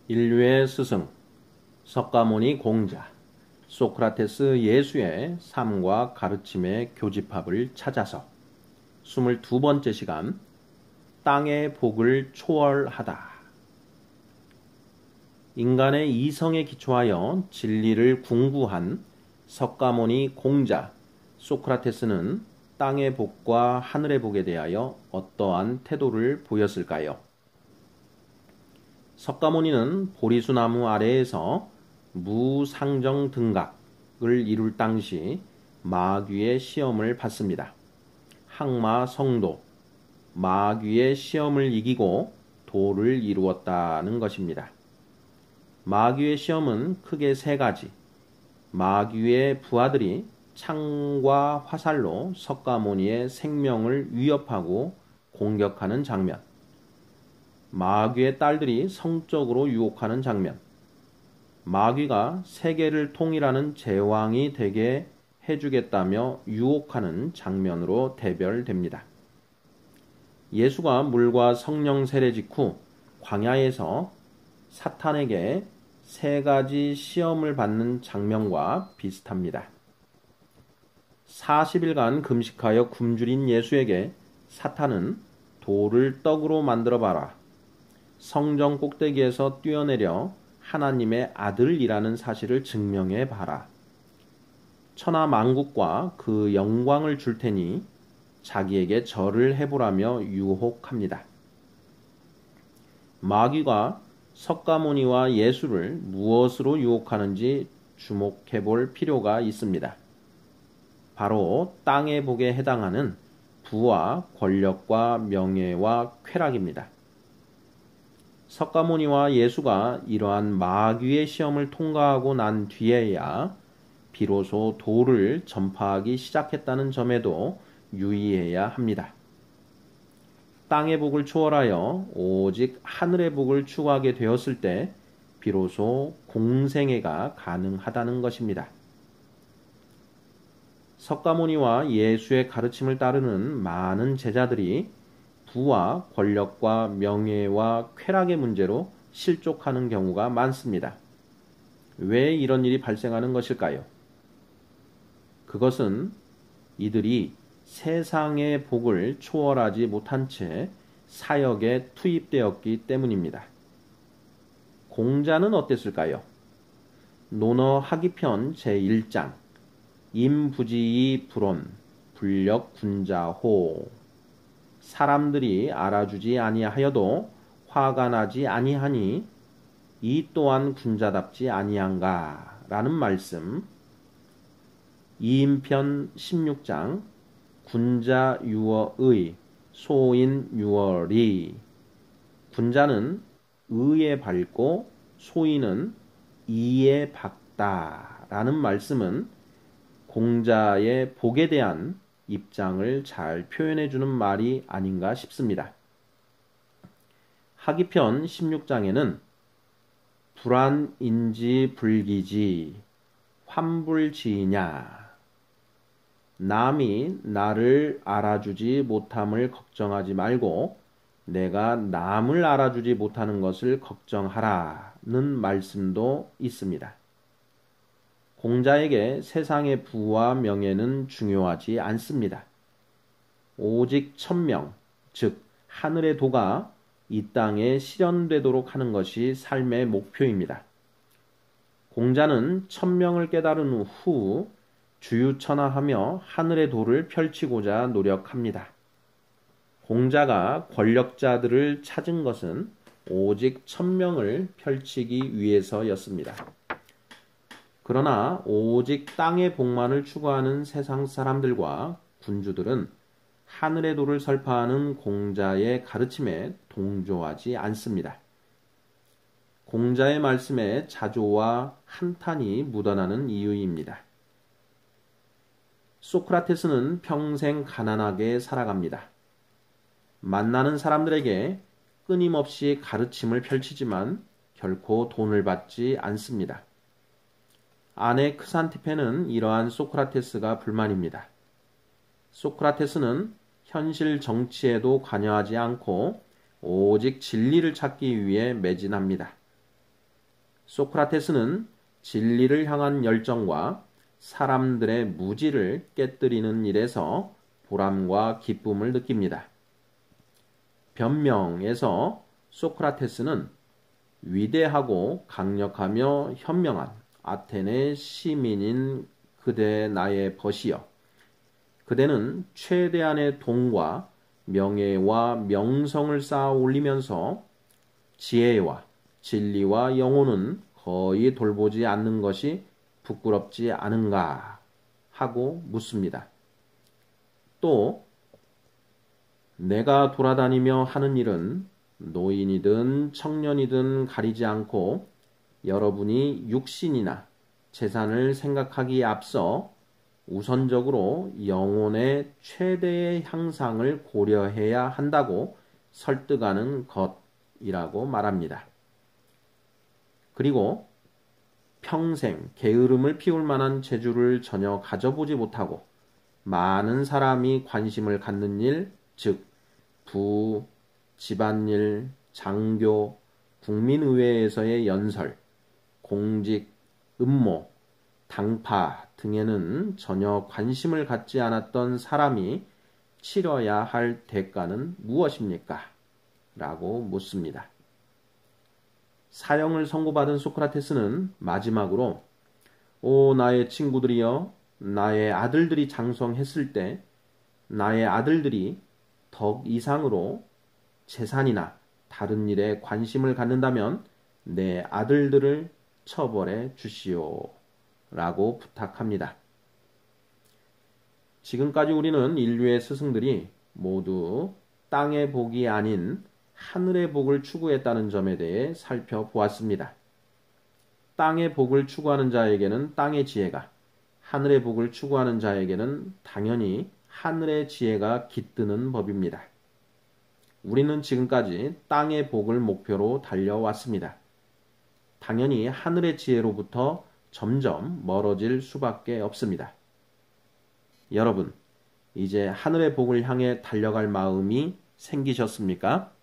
인류의 스승, 석가모니 공자, 소크라테스 예수의 삶과 가르침의 교집합을 찾아서 22번째 시간, 땅의 복을 초월하다. 인간의 이성에 기초하여 진리를 궁구한 석가모니 공자, 소크라테스는 땅의 복과 하늘의 복에 대하여 어떠한 태도를 보였을까요? 석가모니는 보리수나무 아래에서 무상정 등각을 이룰 당시 마귀의 시험을 받습니다. 항마 성도, 마귀의 시험을 이기고 도를 이루었다는 것입니다. 마귀의 시험은 크게 세 가지. 마귀의 부하들이 창과 화살로 석가모니의 생명을 위협하고 공격하는 장면. 마귀의 딸들이 성적으로 유혹하는 장면. 마귀가 세계를 통일하는 제왕이 되게 해주겠다며 유혹하는 장면으로 대별됩니다. 예수가 물과 성령 세례 직후 광야에서 사탄에게 세 가지 시험을 받는 장면과 비슷합니다. 40일간 금식하여 굶주린 예수에게 사탄은 돌을 떡으로 만들어 봐라. 성전 꼭대기에서 뛰어내려 하나님의 아들이라는 사실을 증명해 봐라. 천하 만국과 그 영광을 줄 테니 자기에게 절을 해보라며 유혹합니다. 마귀가 석가모니와 예수를 무엇으로 유혹하는지 주목해 볼 필요가 있습니다. 바로 땅의 복에 해당하는 부와 권력과 명예와 쾌락입니다. 석가모니와 예수가 이러한 마귀의 시험을 통과하고 난 뒤에야 비로소 도를 전파하기 시작했다는 점에도 유의해야 합니다. 땅의 복을 초월하여 오직 하늘의 복을 추구하게 되었을 때 비로소 공생애가 가능하다는 것입니다. 석가모니와 예수의 가르침을 따르는 많은 제자들이 부와 권력과 명예와 쾌락의 문제로 실족하는 경우가 많습니다. 왜 이런 일이 발생하는 것일까요? 그것은 이들이 세상의 복을 초월하지 못한 채 사역에 투입되었기 때문입니다. 공자는 어땠을까요? 논어 하기편 제1장 임부지이 불온 불력 군자호 사람들이 알아주지 아니하여도 화가 나지 아니하니 이 또한 군자답지 아니한가 라는 말씀. 이인편 16장 군자 유어의 소인 유어리 군자는 의에 밝고 소인은 이에 밝다 라는 말씀은 공자의 복에 대한 입장을 잘 표현해 주는 말이 아닌가 싶습니다. 하기편 16장에는 불안인지 불기지 환불지이냐 남이 나를 알아주지 못함을 걱정하지 말고 내가 남을 알아주지 못하는 것을 걱정하라는 말씀도 있습니다. 공자에게 세상의 부와 명예는 중요하지 않습니다. 오직 천명, 즉 하늘의 도가 이 땅에 실현되도록 하는 것이 삶의 목표입니다. 공자는 천명을 깨달은 후 주유천하하며 하늘의 도를 펼치고자 노력합니다. 공자가 권력자들을 찾은 것은 오직 천명을 펼치기 위해서였습니다. 그러나 오직 땅의 복만을 추구하는 세상 사람들과 군주들은 하늘의 도를 설파하는 공자의 가르침에 동조하지 않습니다. 공자의 말씀에 자조와 한탄이 묻어나는 이유입니다. 소크라테스는 평생 가난하게 살아갑니다. 만나는 사람들에게 끊임없이 가르침을 펼치지만 결코 돈을 받지 않습니다. 아내 크산티페는 이러한 소크라테스가 불만입니다. 소크라테스는 현실 정치에도 관여하지 않고 오직 진리를 찾기 위해 매진합니다. 소크라테스는 진리를 향한 열정과 사람들의 무지를 깨뜨리는 일에서 보람과 기쁨을 느낍니다. 변명에서 소크라테스는 위대하고 강력하며 현명한 아테네 시민인 그대 나의 벗이여. 그대는 최대한의 돈과 명예와 명성을 쌓아 올리면서 지혜와 진리와 영혼은 거의 돌보지 않는 것이 부끄럽지 않은가 하고 묻습니다. 또 내가 돌아다니며 하는 일은 노인이든 청년이든 가리지 않고 여러분이 육신이나 재산을 생각하기에 앞서 우선적으로 영혼의 최대의 향상을 고려해야 한다고 설득하는 것이라고 말합니다. 그리고 평생 게으름을 피울 만한 재주를 전혀 가져보지 못하고 많은 사람이 관심을 갖는 일, 즉 부, 집안일, 장교, 국민의회에서의 연설, 공직, 음모, 당파 등에는 전혀 관심을 갖지 않았던 사람이 치러야 할 대가는 무엇입니까? 라고 묻습니다. 사형을 선고받은 소크라테스는 마지막으로 오 나의 친구들이여, 나의 아들들이 장성했을 때 나의 아들들이 덕 이상으로 재산이나 다른 일에 관심을 갖는다면 내 아들들을 처벌해 주시오 라고 부탁합니다. 지금까지 우리는 인류의 스승들이 모두 땅의 복이 아닌 하늘의 복을 추구했다는 점에 대해 살펴보았습니다. 땅의 복을 추구하는 자에게는 땅의 지혜가, 하늘의 복을 추구하는 자에게는 당연히 하늘의 지혜가 깃드는 법입니다. 우리는 지금까지 땅의 복을 목표로 달려왔습니다. 당연히 하늘의 지혜로부터 점점 멀어질 수밖에 없습니다. 여러분, 이제 하늘의 복을 향해 달려갈 마음이 생기셨습니까?